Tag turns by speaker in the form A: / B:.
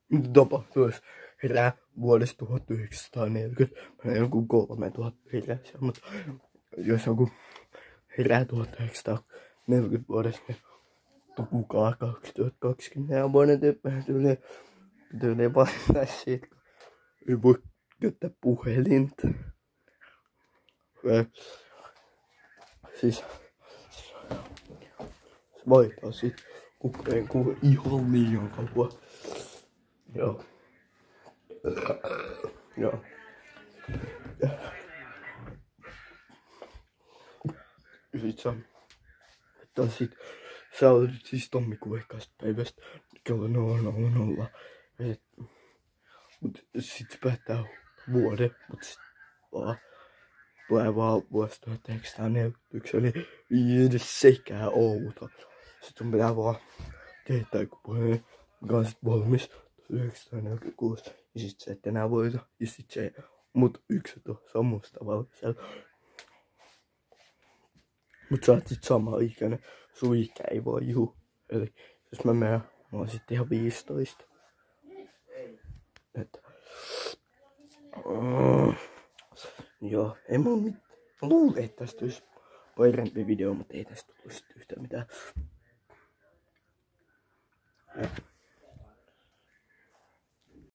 A: mitä tapahtuu, jos herää vuodesta 1940. Mä en joku 3000 herää siellä, mutta jos joku herää 1940 vuodessa, niin kukaan 2024 vuoden tyyliin vastaisi siitä, kun ei voi käyttää puhelinta. Siis se vaihtaa siitä kukaan kuule ihan liian kauan. Joo. Joo. Sä olet siis tammikuun 1. päivästä kello 000. Mut sit se päättää vuoden, mut sit vaan tulee vaan vuosi 1941, eli ei edes sekään outo. Sit sun pitää vaan kehittää joku puhelin, mikä on sit valmis 1946, ja sit sä et enää voita, ja sit se mut yksi on sammustavalla siellä. Mut sä oot sit sama ikäinen, sun ikä ei voi juu. Eli jos mä menen, mä oon sit ihan 15. Et. Joo, ei mun mitään. Mä luulen, että tästä olisi parempi video, mutta ei tästä tullut yhtään mitään.